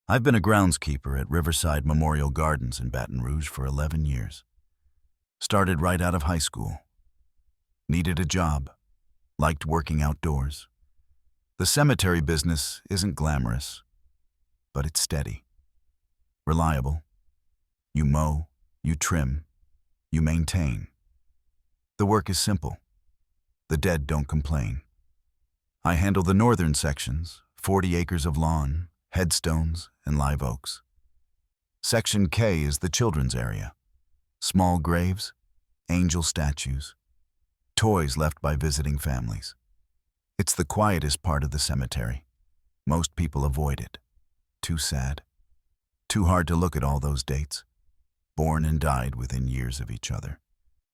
I've been a groundskeeper at Riverside Memorial Gardens in Baton Rouge for 11 years. Started right out of high school. Needed a job. Liked working outdoors. The cemetery business isn't glamorous, but it's steady. Reliable. You mow, you trim, you maintain. The work is simple. The dead don't complain. I handle the northern sections, 40 acres of lawn, headstones, and live oaks. Section K is the children's area. Small graves, angel statues, toys left by visiting families. It's the quietest part of the cemetery. Most people avoid it. Too sad. Too hard to look at all those dates. Born and died within years of each other.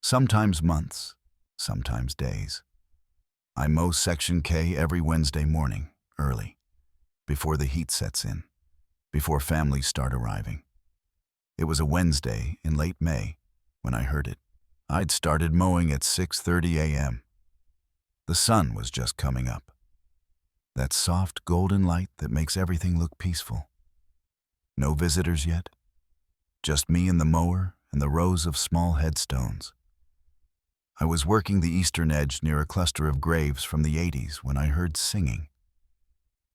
Sometimes months, sometimes days. I mow Section K every Wednesday morning, early, before the heat sets in, before families start arriving. It was a Wednesday in late May when I heard it. I'd started mowing at 6:30 a.m. The sun was just coming up. That soft golden light that makes everything look peaceful. No visitors yet. Just me and the mower and the rows of small headstones. I was working the eastern edge near a cluster of graves from the 80s when I heard singing.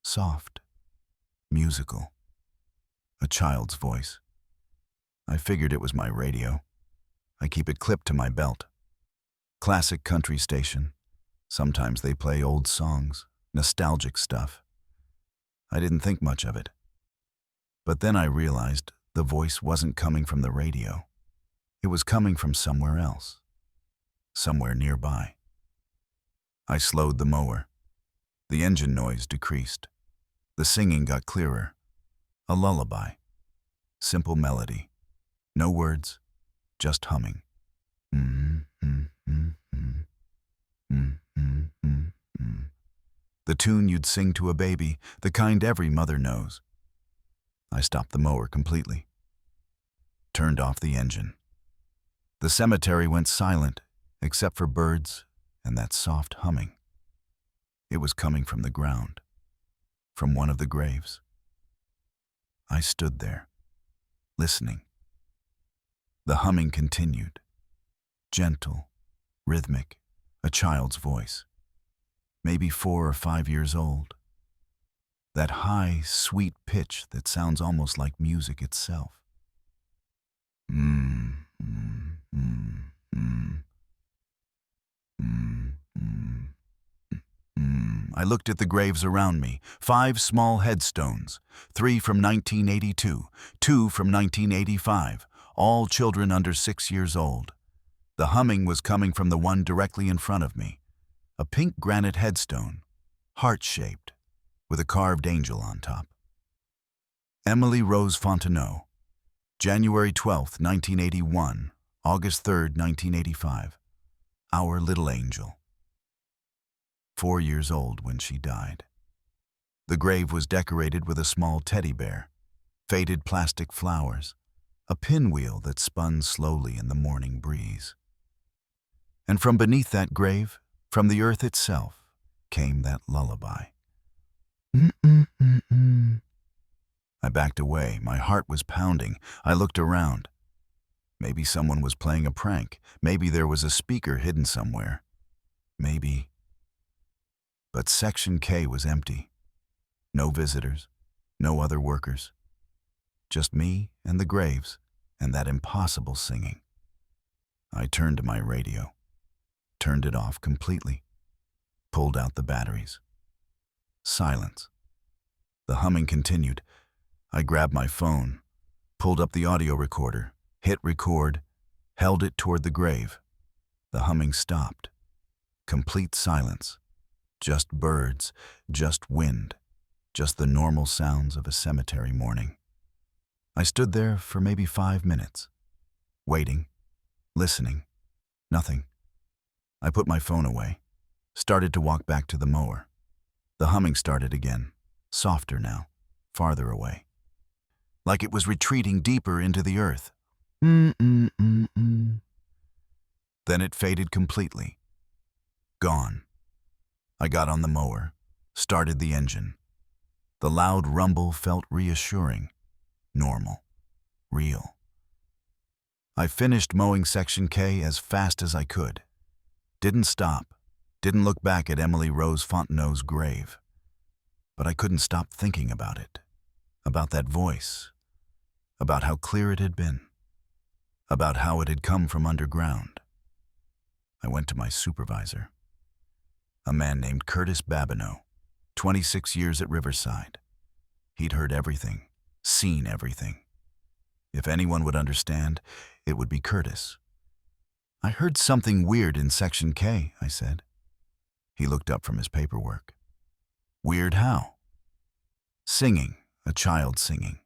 Soft, musical, a child's voice. I figured it was my radio. I keep it clipped to my belt. Classic country station. Sometimes they play old songs, nostalgic stuff. I didn't think much of it. But then I realized the voice wasn't coming from the radio. It was coming from somewhere else. Somewhere nearby. I slowed the mower. The engine noise decreased. The singing got clearer. A lullaby. Simple melody. No words, just humming. The tune you'd sing to a baby, the kind every mother knows. I stopped the mower completely. Turned off the engine. The cemetery went silent, except for birds and that soft humming. It was coming from the ground, from one of the graves. I stood there, listening. The humming continued, gentle, rhythmic, a child's voice, maybe 4 or 5 years old. That high, sweet pitch that sounds almost like music itself. I looked at the graves around me, 5 small headstones, 3 from 1982, 2 from 1985, all children under 6 years old. The humming was coming from the one directly in front of me, a pink granite headstone, heart-shaped, with a carved angel on top. Emily Rose Fontenot, January 12, 1981, August 3, 1985. Our little angel. 4 years old when she died. The grave was decorated with a small teddy bear, faded plastic flowers, a pinwheel that spun slowly in the morning breeze. And from beneath that grave, from the earth itself, came that lullaby. I backed away. My heart was pounding. I looked around. Maybe someone was playing a prank. Maybe there was a speaker hidden somewhere. Maybe. But Section K was empty. No visitors, no other workers. Just me and the graves and that impossible singing. I turned to my radio, turned it off completely, pulled out the batteries. Silence. The humming continued. I grabbed my phone, pulled up the audio recorder, hit record, held it toward the grave. The humming stopped. Complete silence. Just birds, just wind, just the normal sounds of a cemetery morning. I stood there for maybe 5 minutes, waiting, listening, nothing. I put my phone away, started to walk back to the mower. The humming started again, softer now, farther away, like it was retreating deeper into the earth. Then it faded completely. Gone. I got on the mower, started the engine. The loud rumble felt reassuring, normal, real. I finished mowing Section K as fast as I could. Didn't stop, didn't look back at Emily Rose Fontenot's grave. But I couldn't stop thinking about it, about that voice, about how clear it had been, about how it had come from underground. I went to my supervisor, a man named Curtis Babineau, 26 years at Riverside. He'd heard everything, seen everything. If anyone would understand, it would be Curtis. I heard something weird in Section K, I said. He looked up from his paperwork. Weird how? Singing, a child singing,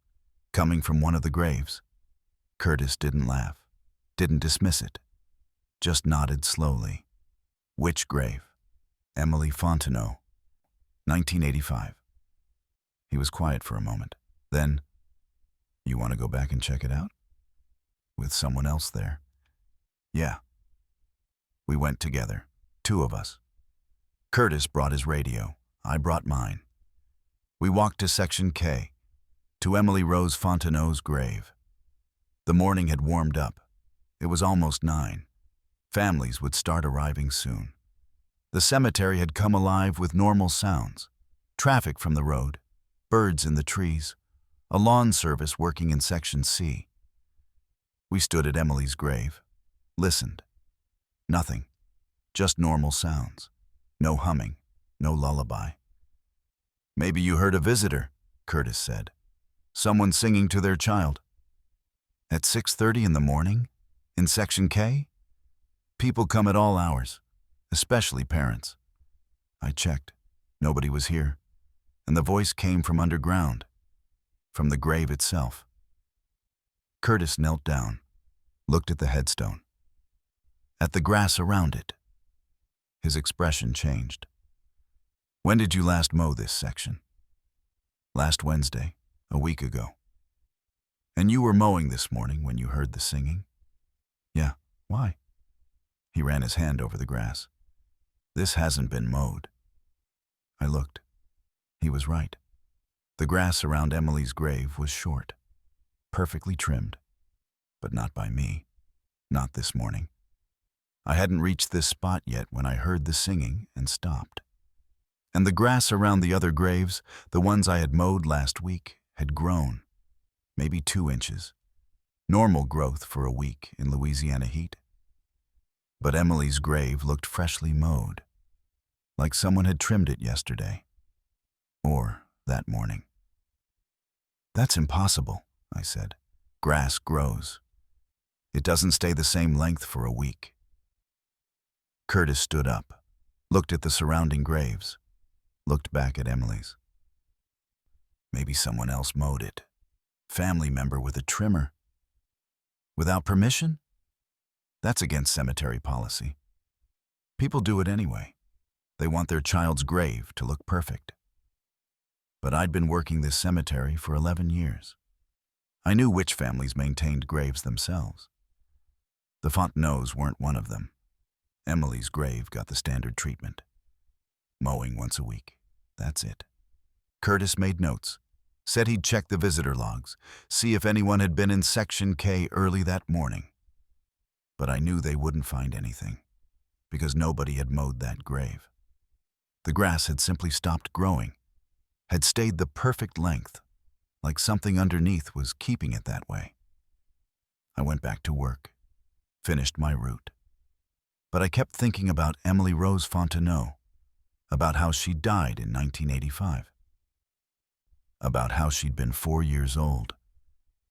coming from one of the graves. Curtis didn't laugh, didn't dismiss it, just nodded slowly. Which grave? Emily Fontenot, 1985. He was quiet for a moment. Then, you want to go back and check it out? With someone else there? Yeah. We went together, 2 of us. Curtis brought his radio. I brought mine. We walked to Section K, to Emily Rose Fontenot's grave. The morning had warmed up. It was almost 9. Families would start arriving soon. The cemetery had come alive with normal sounds. Traffic from the road, birds in the trees, a lawn service working in Section C. We stood at Emily's grave, listened. Nothing, just normal sounds. No humming, no lullaby. Maybe you heard a visitor, Curtis said. Someone singing to their child. At 6:30 in the morning, in Section K? People come at all hours, especially parents. I checked. Nobody was here, and the voice came from underground, from the grave itself. Curtis knelt down, looked at the headstone, at the grass around it. His expression changed. When did you last mow this section? Last Wednesday, a week ago. And you were mowing this morning when you heard the singing? Yeah, why? He ran his hand over the grass. This hasn't been mowed. I looked. He was right. The grass around Emily's grave was short, perfectly trimmed, but not by me, not this morning. I hadn't reached this spot yet when I heard the singing and stopped. And the grass around the other graves, the ones I had mowed last week, had grown, maybe 2 inches. Normal growth for a week in Louisiana heat. But Emily's grave looked freshly mowed, like someone had trimmed it yesterday, or that morning. That's impossible, I said. Grass grows. It doesn't stay the same length for a week. Curtis stood up, looked at the surrounding graves, looked back at Emily's. Maybe someone else mowed it. Family member with a trimmer. Without permission? That's against cemetery policy. People do it anyway. They want their child's grave to look perfect. But I'd been working this cemetery for 11 years. I knew which families maintained graves themselves. The Fontenot's weren't one of them. Emily's grave got the standard treatment. Mowing once a week. That's it. Curtis made notes, said he'd check the visitor logs, see if anyone had been in Section K early that morning. But I knew they wouldn't find anything, because nobody had mowed that grave. The grass had simply stopped growing, had stayed the perfect length, like something underneath was keeping it that way. I went back to work, finished my route. But I kept thinking about Emily Rose Fontenot, about how she died in 1985, about how she'd been 4 years old,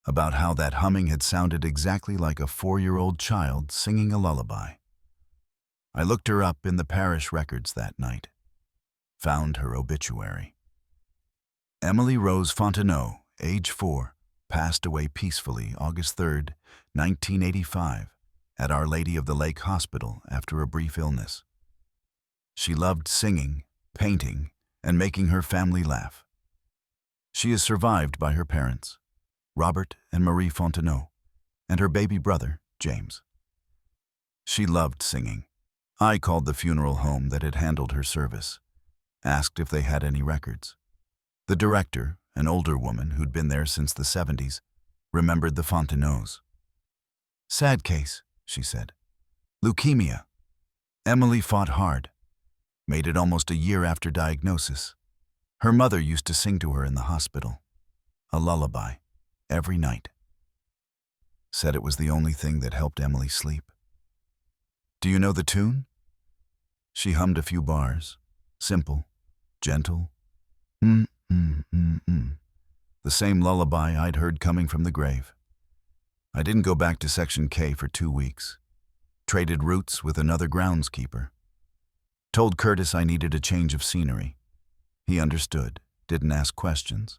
about how that humming had sounded exactly like a 4-year-old child singing a lullaby. I looked her up in the parish records that night, found her obituary. Emily Rose Fontenot, age 4, passed away peacefully August 3rd, 1985, at Our Lady of the Lake Hospital after a brief illness. She loved singing, painting, and making her family laugh. She is survived by her parents, Robert and Marie Fontenot, and her baby brother, James. She loved singing. I called the funeral home that had handled her service, asked if they had any records. The director, an older woman who'd been there since the 70s, remembered the Fontenau's. "Sad case," she said. "Leukemia. Emily fought hard. Made it almost a year after diagnosis. Her mother used to sing to her in the hospital. A lullaby. Every night. Said it was the only thing that helped Emily sleep." "Do you know the tune?" She hummed a few bars. Simple. Gentle. The same lullaby I'd heard coming from the grave. I didn't go back to Section K for 2 weeks. Traded routes with another groundskeeper. Told Curtis I needed a change of scenery. He understood, didn't ask questions.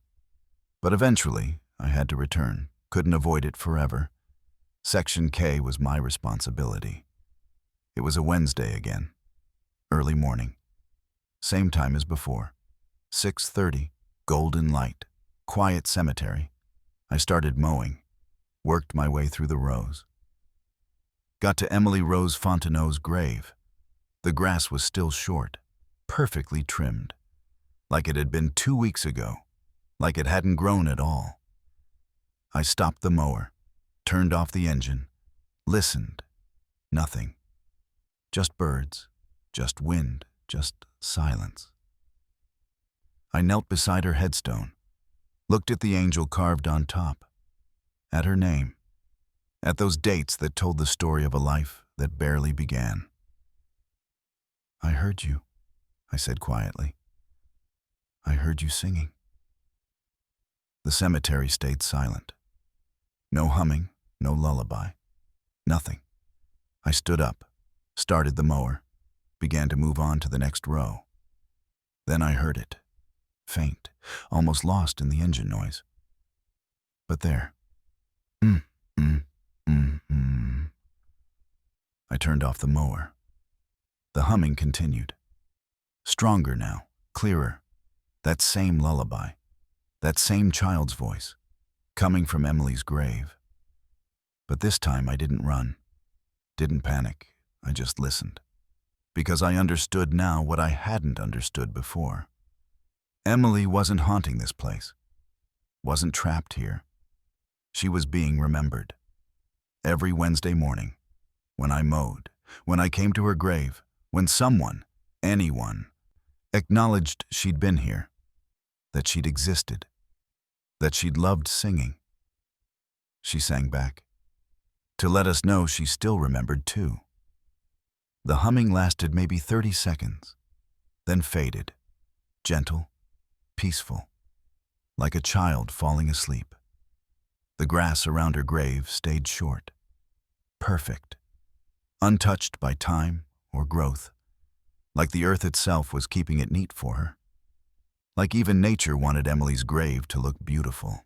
But eventually, I had to return. Couldn't avoid it forever. Section K was my responsibility. It was a Wednesday again. Early morning. Same time as before. 6:30, golden light, quiet cemetery. I started mowing. Worked my way through the rows. Got to Emily Rose Fontenau's grave. The grass was still short, perfectly trimmed. Like it had been 2 weeks ago. Like it hadn't grown at all. I stopped the mower, turned off the engine, listened. Nothing. Just birds, just wind, just silence. I knelt beside her headstone, looked at the angel carved on top, at her name, at those dates that told the story of a life that barely began. "I heard you," I said quietly. "I heard you singing." The cemetery stayed silent. No humming, no lullaby, nothing. I stood up, started the mower, began to move on to the next row. Then I heard it, faint, almost lost in the engine noise. But there. I turned off the mower. The humming continued. Stronger now, clearer. That same lullaby, that same child's voice, coming from Emily's grave. But this time I didn't run, didn't panic, I just listened. Because I understood now what I hadn't understood before. Emily wasn't haunting this place, wasn't trapped here. She was being remembered. Every Wednesday morning, when I mowed, when I came to her grave, when someone, anyone, acknowledged she'd been here, that she'd existed, that she'd loved singing. She sang back, to let us know she still remembered too. The humming lasted maybe 30 seconds, then faded, gentle, peaceful, like a child falling asleep. The grass around her grave stayed short, perfect, untouched by time or growth, like the earth itself was keeping it neat for her. Like even nature wanted Emily's grave to look beautiful.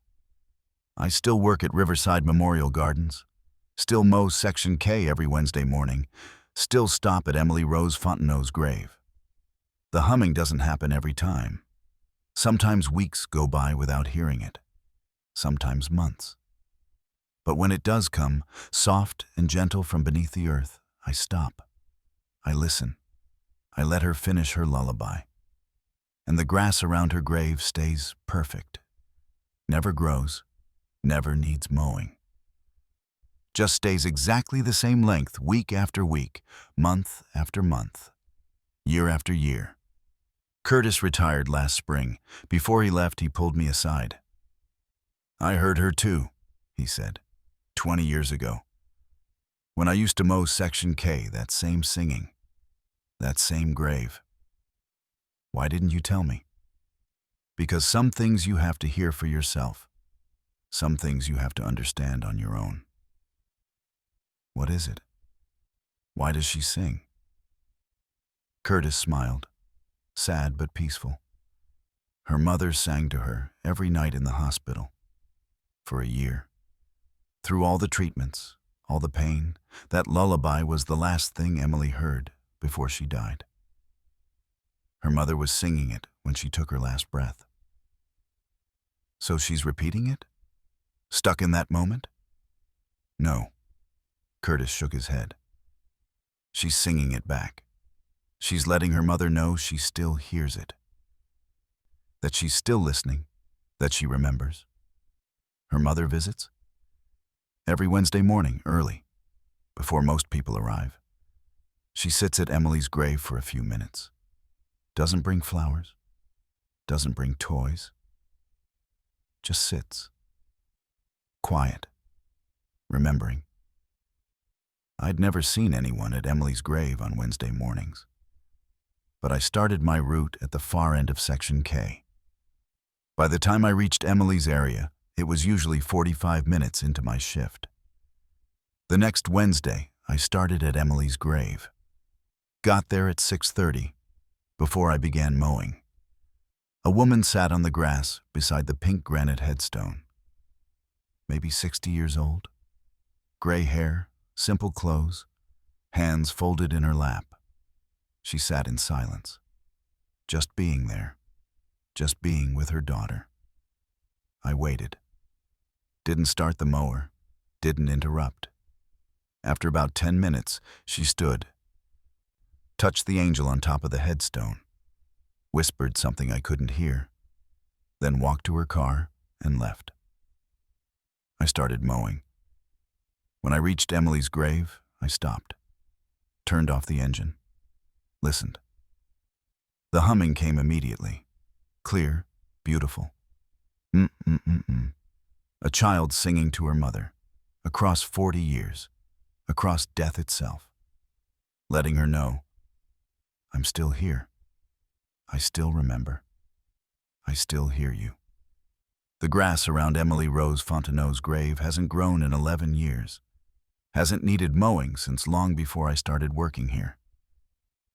I still work at Riverside Memorial Gardens, still mow Section K every Wednesday morning, still stop at Emily Rose Fontenau's grave. The humming doesn't happen every time. Sometimes weeks go by without hearing it, sometimes months. But when it does come, soft and gentle from beneath the earth, I stop. I listen. I let her finish her lullaby. And the grass around her grave stays perfect. Never grows, never needs mowing. Just stays exactly the same length week after week, month after month, year after year. Curtis retired last spring. Before he left, he pulled me aside. "I heard her too," he said, 20 years ago. When I used to mow Section K, that same singing, that same grave. Why didn't you tell me? Because some things you have to hear for yourself. Some things you have to understand on your own. What is it? Why does she sing? Curtis smiled, sad but peaceful. Her mother sang to her every night in the hospital. For a year. Through all the treatments, all the pain, that lullaby was the last thing Emily heard before she died. Her mother was singing it when she took her last breath. So she's repeating it? Stuck in that moment? No. Curtis shook his head. She's singing it back. She's letting her mother know she still hears it. that she's still listening, that she remembers. Her mother visits every Wednesday morning, early, before most people arrive. She sits at Emily's grave for a few minutes. Doesn't bring flowers, doesn't bring toys, just sits, quiet, remembering. I'd never seen anyone at Emily's grave on Wednesday mornings, but I started my route at the far end of Section K. By the time I reached Emily's area, it was usually 45 minutes into my shift. The next Wednesday, I started at Emily's grave. Got there at 6:30, before I began mowing. A woman sat on the grass beside the pink granite headstone. Maybe 60 years old. Gray hair, simple clothes, hands folded in her lap. She sat in silence, just being there, just being with her daughter. I waited. Didn't start the mower, didn't interrupt. After about 10 minutes, she stood, touched the angel on top of the headstone, whispered something I couldn't hear, then walked to her car and left. I started mowing. When I reached Emily's grave, I stopped, turned off the engine, listened. The humming came immediately, clear, beautiful. Mm-mm-mm-mm. A child singing to her mother, across 40 years, across death itself, letting her know, I'm still here. I still remember. I still hear you. The grass around Emily Rose Fontenot's grave hasn't grown in 11 years, hasn't needed mowing since long before I started working here.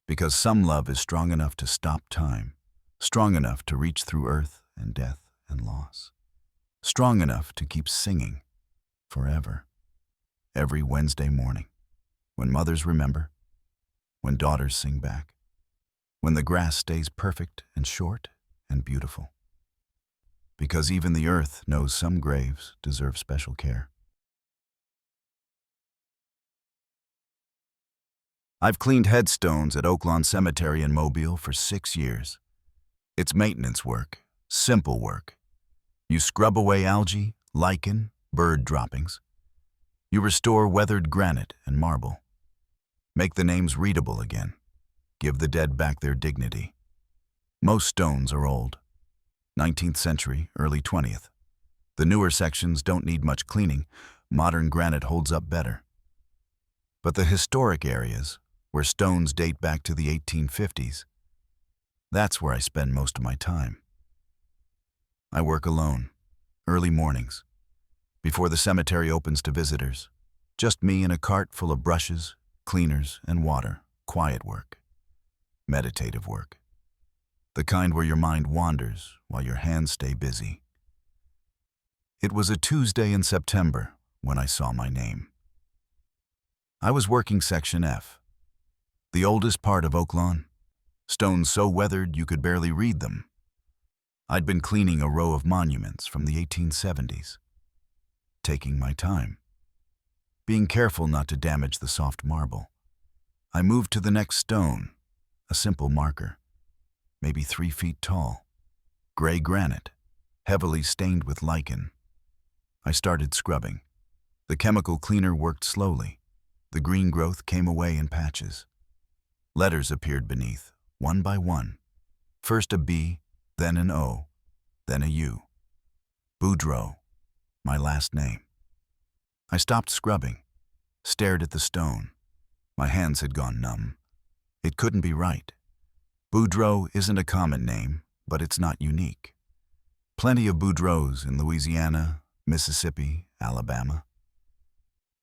Because some love is strong enough to stop time, strong enough to reach through earth and death and loss, strong enough to keep singing forever, every Wednesday morning, when mothers remember, when daughters sing back, when the grass stays perfect and short and beautiful. Because even the earth knows some graves deserve special care. I've cleaned headstones at Oaklawn Cemetery in Mobile for 6 years. It's maintenance work, simple work. You scrub away algae, lichen, bird droppings. You restore weathered granite and marble. Make the names readable again. Give the dead back their dignity. Most stones are old. 19th century, early 20th. The newer sections don't need much cleaning. Modern granite holds up better. But the historic areas, where stones date back to the 1850s, that's where I spend most of my time. I work alone, early mornings, before the cemetery opens to visitors. Just me and a cart full of brushes, cleaners, and water. Quiet work. Meditative work. The kind where your mind wanders while your hands stay busy. It was a Tuesday in September when I saw my name. I was working Section F, the oldest part of Oaklawn. Stones so weathered you could barely read them. I'd been cleaning a row of monuments from the 1870s. Taking my time. Being careful not to damage the soft marble. I moved to the next stone, a simple marker, maybe 3 feet tall, gray granite, heavily stained with lichen. I started scrubbing. The chemical cleaner worked slowly. The green growth came away in patches. Letters appeared beneath, one by one. First a B, then an O, then a U. Boudreaux, my last name. I stopped scrubbing, stared at the stone. My hands had gone numb. It couldn't be right. Boudreaux isn't a common name, but it's not unique. Plenty of Boudreaux in Louisiana, Mississippi, Alabama.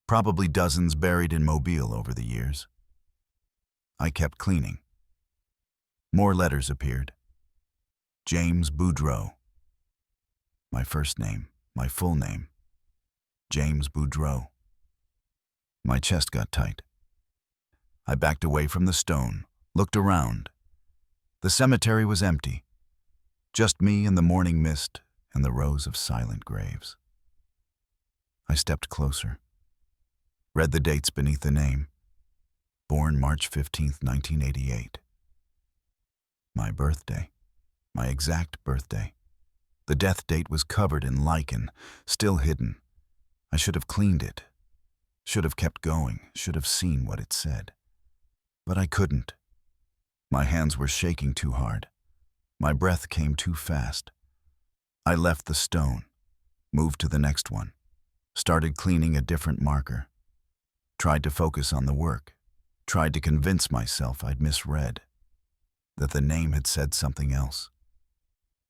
Probably dozens buried in Mobile over the years. I kept cleaning. More letters appeared. James Boudreaux. My first name, my full name. James Boudreaux. My chest got tight. I backed away from the stone, looked around. The cemetery was empty. Just me and the morning mist and the rows of silent graves. I stepped closer. Read the dates beneath the name. Born March 15th, 1988. My birthday. my exact birthday. The death date was covered in lichen, still hidden. I should have cleaned it, should have kept going, should have seen what it said. But I couldn't. My hands were shaking too hard. My breath came too fast. I left the stone, moved to the next one, started cleaning a different marker, tried to focus on the work, tried to convince myself I'd misread, that the name had said something else,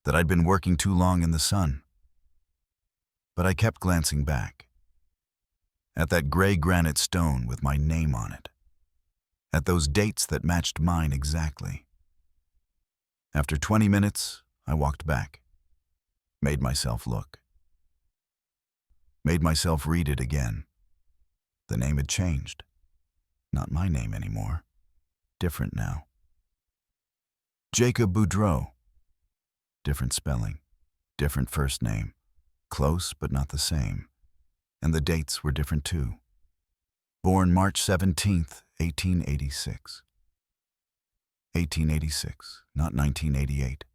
that I'd been working too long in the sun. But I kept glancing back, at that gray granite stone with my name on it, at those dates that matched mine exactly. After 20 minutes, I walked back, made myself look, made myself read it again. The name had changed. Not my name anymore. Different now. Jacob Boudreau. Different spelling, different first name, close but not the same. And the dates were different too. Born March 17th, 1886. 1886, not 1988.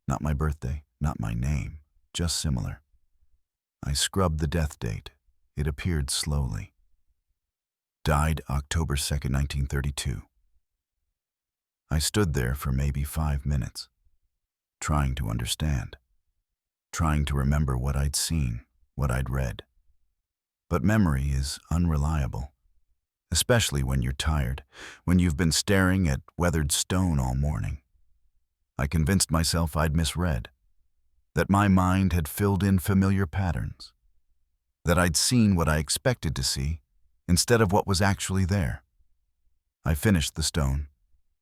Not my birthday, not my name, just similar. I scrubbed the death date. It appeared slowly. Died October 2nd, 1932. I stood there for maybe 5 minutes, trying to understand, trying to remember what I'd seen, what I'd read. But memory is unreliable, especially when you're tired, when you've been staring at weathered stone all morning. I convinced myself I'd misread, that my mind had filled in familiar patterns, that I'd seen what I expected to see instead of what was actually there. I finished the stone,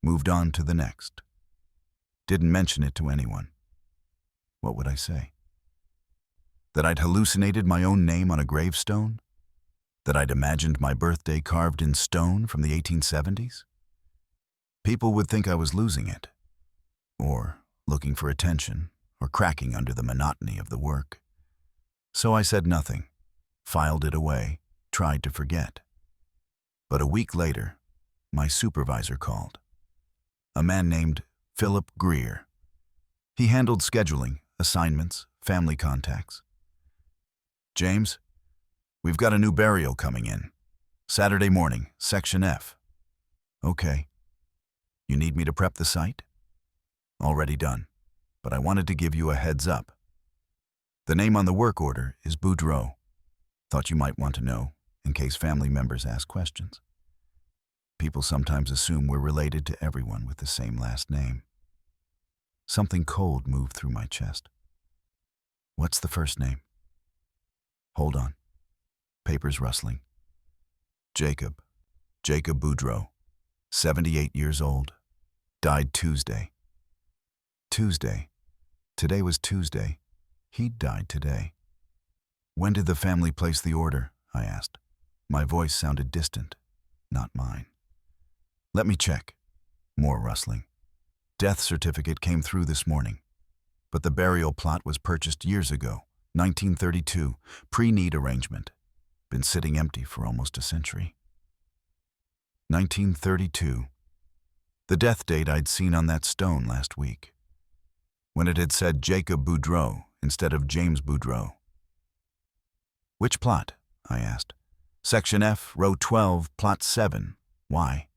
moved on to the next. Didn't mention it to anyone. What would I say? That I'd hallucinated my own name on a gravestone? That I'd imagined my birthday carved in stone from the 1870s? People would think I was losing it, or looking for attention, or cracking under the monotony of the work. So I said nothing, filed it away, tried to forget. But a week later, my supervisor called. A man named Philip Greer. He handled scheduling, assignments, family contacts. James, we've got a new burial coming in. Saturday morning, Section F. Okay. You need me to prep the site? Already done, but I wanted to give you a heads up. The name on the work order is Boudreau. Thought you might want to know, in case family members ask questions. People sometimes assume we're related to everyone with the same last name. Something cold moved through my chest. What's the first name? Hold on. Papers rustling. Jacob Boudreau, 78 years old. Died Tuesday. Tuesday. Today was Tuesday. He'd died today. When did the family place the order? I asked. My voice sounded distant, not mine. Let me check. More rustling. Death certificate came through this morning, but the burial plot was purchased years ago, 1932, pre-need arrangement. Been sitting empty for almost a century. 1932. The death date I'd seen on that stone last week, when it had said Jacob Boudreau instead of James Boudreau. Which plot? I asked. Section F, row 12, plot 7. Why?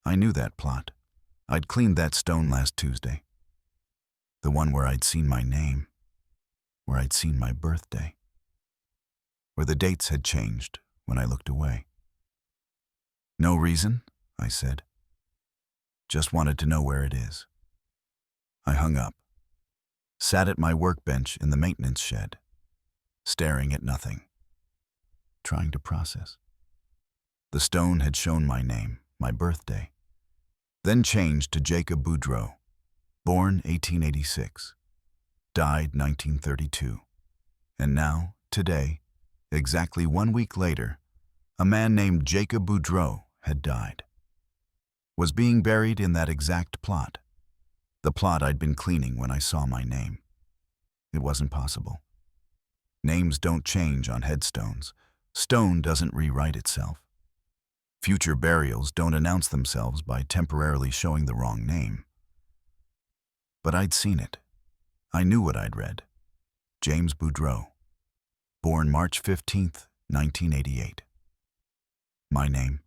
I knew that plot. I'd cleaned that stone last Tuesday. The one where I'd seen my name, where I'd seen my birthday, where the dates had changed when I looked away. No reason, I said. Just wanted to know where it is. I hung up, sat at my workbench in the maintenance shed, staring at nothing, trying to process. The stone had shown my name, my birthday, then changed to Jacob Boudreau, born 1886, died 1932. And now, today, exactly 1 week later, a man named Jacob Boudreau had died. Was being buried in that exact plot, the plot I'd been cleaning when I saw my name. It wasn't possible. Names don't change on headstones. Stone doesn't rewrite itself. Future burials don't announce themselves by temporarily showing the wrong name. But I'd seen it. I knew what I'd read. James Boudreau, born March 15th, 1988. My name,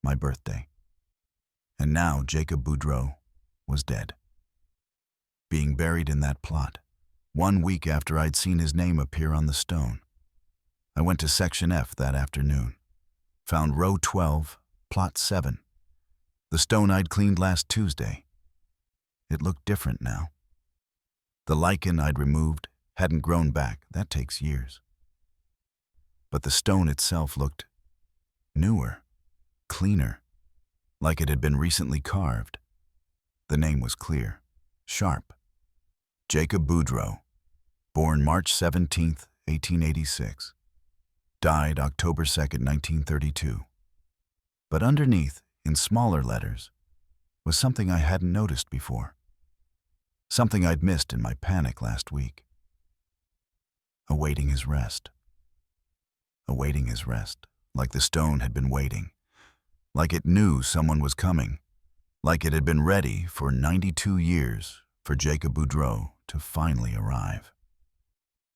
my birthday. And now Jacob Boudreau was dead. Being buried in that plot, 1 week after I'd seen his name appear on the stone. I went to Section F that afternoon, found row 12, plot 7, the stone I'd cleaned last Tuesday. It looked different now. The lichen I'd removed hadn't grown back. That takes years. But the stone itself looked newer, cleaner, like it had been recently carved. The name was clear, sharp. Jacob Boudreau, born March 17th, 1886. Died October 2nd, 1932. But underneath, in smaller letters, was something I hadn't noticed before. Something I'd missed in my panic last week. Awaiting his rest. Awaiting his rest, like the stone had been waiting. Like it knew someone was coming. Like it had been ready for 92 years for Jacob Boudreau to finally arrive.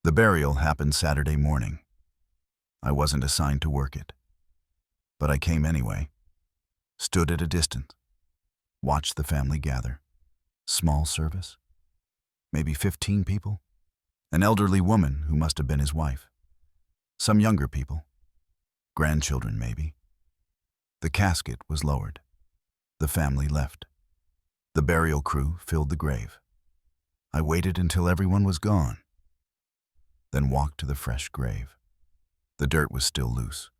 The burial happened Saturday morning. I wasn't assigned to work it. But I came anyway. Stood at a distance. Watched the family gather. Small service. Maybe 15 people. An elderly woman who must have been his wife. Some younger people. Grandchildren, maybe. The casket was lowered. The family left. The burial crew filled the grave. I waited until everyone was gone. Then walked to the fresh grave. The dirt was still loose.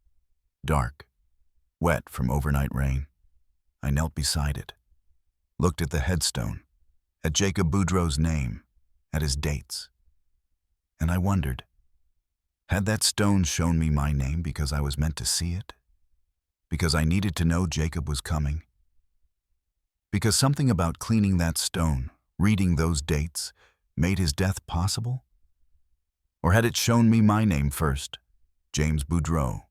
Dark. Wet from overnight rain. I knelt beside it. Looked at the headstone. At Jacob Boudreau's name. At his dates. And I wondered, had that stone shown me my name because I was meant to see it? Because I needed to know Jacob was coming? Because something about cleaning that stone, reading those dates, made his death possible? Or had it shown me my name first, James Boudreau,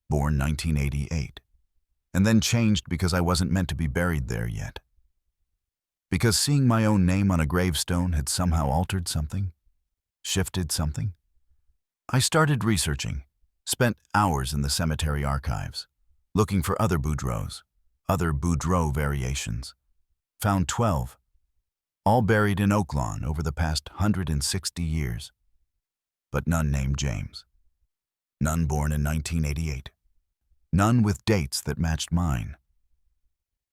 born 1988, and then changed because I wasn't meant to be buried there yet? Because seeing my own name on a gravestone had somehow altered something, shifted something? I started researching, spent hours in the cemetery archives, looking for other Boudreaux, other Boudreau variations. Found 12, all buried in Oaklawn over the past 160 years. But none named James. None born in 1988. None with dates that matched mine.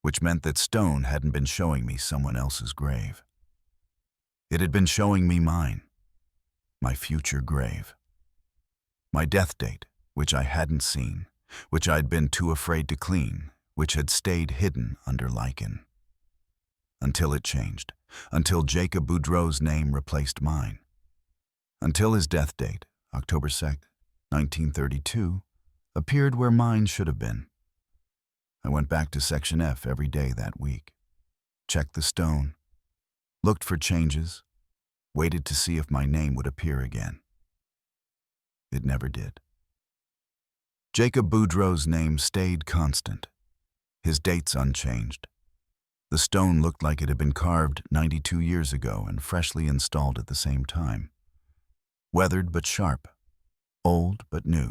Which meant that stone hadn't been showing me someone else's grave. It had been showing me mine, my future grave. My death date, which I hadn't seen, which I'd been too afraid to clean, which had stayed hidden under lichen. Until it changed, until Jacob Boudreau's name replaced mine. Until his death date, October 2nd, 1932, appeared where mine should have been. I went back to Section F every day that week, checked the stone, looked for changes, waited to see if my name would appear again. It never did. Jacob Boudreau's name stayed constant, his dates unchanged. The stone looked like it had been carved 92 years ago and freshly installed at the same time. Weathered but sharp, old but new.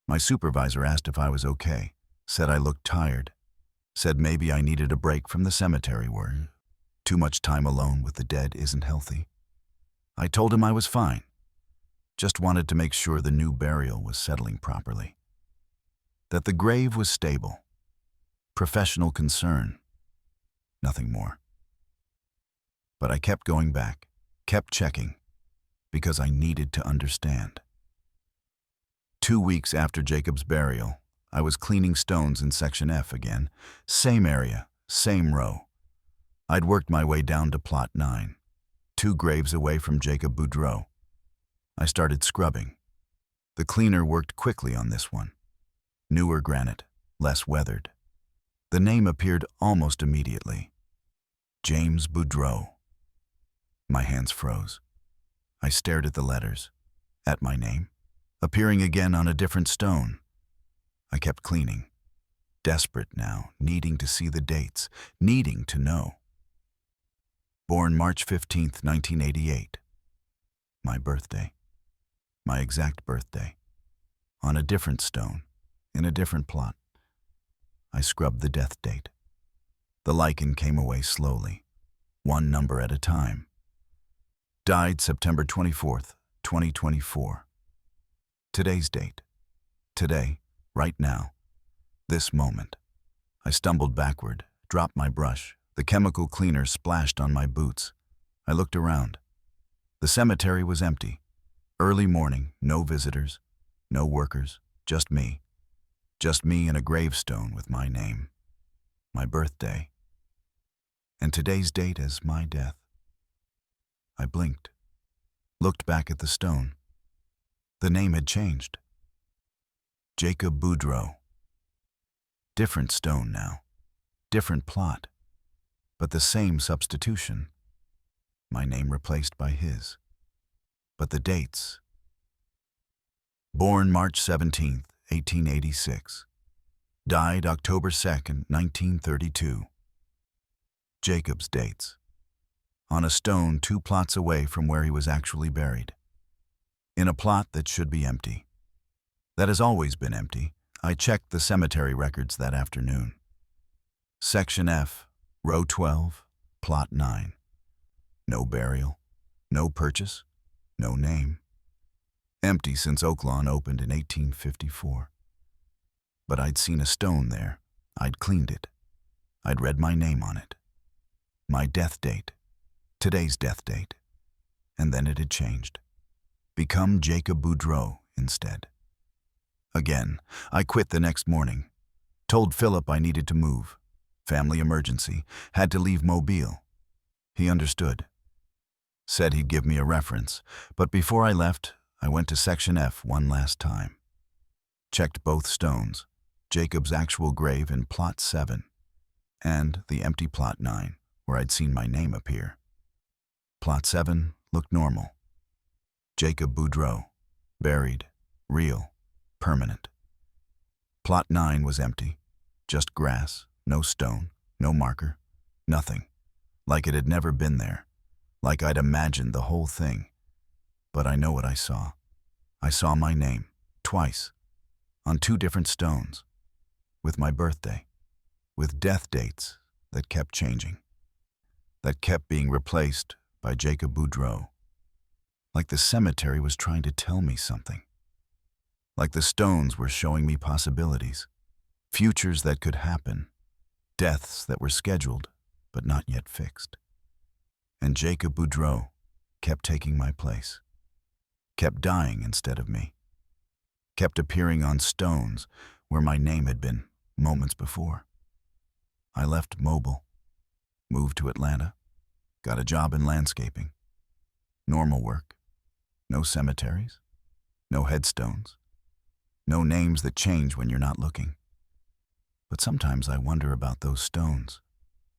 My supervisor asked if I was okay, said I looked tired, said maybe I needed a break from the cemetery where too much time alone with the dead isn't healthy. I told him I was fine, just wanted to make sure the new burial was settling properly. That the grave was stable, professional concern, nothing more. But I kept going back, kept checking, because I needed to understand. 2 weeks after Jacob's burial, I was cleaning stones in Section F again, same area, same row. I'd worked my way down to plot 9, 2 graves away from Jacob Boudreau. I started scrubbing. The cleaner worked quickly on this one. Newer granite, less weathered. The name appeared almost immediately. James Boudreau. My hands froze. I stared at the letters, at my name, appearing again on a different stone. I kept cleaning, desperate now, needing to see the dates, needing to know. Born March 15, 1988. My birthday. My exact birthday. On a different stone, in a different plot. I scrubbed the death date. The lichen came away slowly, one number at a time. Died September 24th, 2024. Today's date. Today, right now. This moment. I stumbled backward, dropped my brush. The chemical cleaner splashed on my boots. I looked around. The cemetery was empty. Early morning, no visitors, no workers, just me. Just me and a gravestone with my name. My birthday. And today's date as my death. I blinked, looked back at the stone. The name had changed. Jacob Boudreau. Different stone now, different plot, but the same substitution. My name replaced by his. But the dates. Born March 17th, 1886. Died October 2nd, 1932. Jacob's dates. On a stone 2 plots away from where he was actually buried. In a plot that should be empty. That has always been empty. I checked the cemetery records that afternoon. Section F, row 12, plot 9. No burial, no purchase, no name. Empty since Oaklawn opened in 1854. But I'd seen a stone there. I'd cleaned it. I'd read my name on it. My death date. Today's death date. And then it had changed. Become Jacob Boudreau instead. Again, I quit the next morning. Told Philip I needed to move. Family emergency. Had to leave Mobile. He understood. Said he'd give me a reference, but before I left, I went to Section F one last time. Checked both stones, Jacob's actual grave in Plot 7, and the empty Plot 9, where I'd seen my name appear. Plot 7 looked normal. Jacob Boudreau, buried, real, permanent. Plot 9 was empty, just grass, no stone, no marker, nothing, like it had never been there. Like I'd imagined the whole thing. But I know what I saw. I saw my name, twice, on 2 different stones, with my birthday, with death dates that kept changing, that kept being replaced by Jacob Boudreau. Like the cemetery was trying to tell me something. Like the stones were showing me possibilities, futures that could happen, deaths that were scheduled but not yet fixed. And Jacob Boudreau kept taking my place, kept dying instead of me, kept appearing on stones where my name had been moments before. I left Mobile, moved to Atlanta, got a job in landscaping. Normal work, no cemeteries, no headstones, no names that change when you're not looking. But sometimes I wonder about those stones.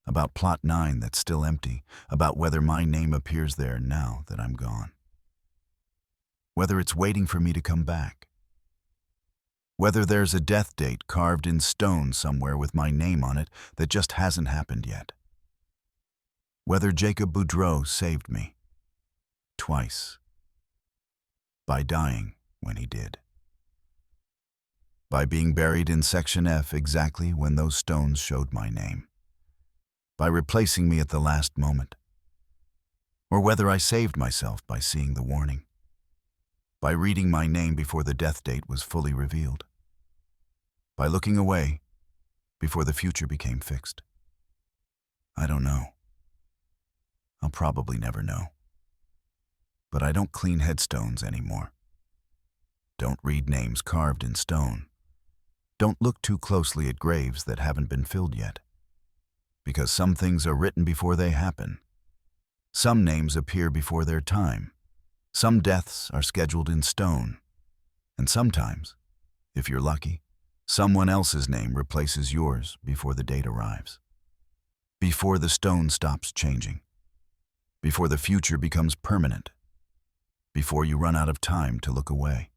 About Plot 9 that's still empty, about whether my name appears there now that I'm gone. Whether it's waiting for me to come back. Whether there's a death date carved in stone somewhere with my name on it that just hasn't happened yet. Whether Jacob Boudreau saved me. Twice. By dying when he did. By being buried in Section F exactly when those stones showed my name. By replacing me at the last moment, or whether I saved myself by seeing the warning, by reading my name before the death date was fully revealed, by looking away before the future became fixed. I don't know. I'll probably never know. But I don't clean headstones anymore. Don't read names carved in stone. Don't look too closely at graves that haven't been filled yet. Because some things are written before they happen. Some names appear before their time. Some deaths are scheduled in stone. And sometimes, if you're lucky, someone else's name replaces yours before the date arrives. Before the stone stops changing. Before the future becomes permanent. Before you run out of time to look away.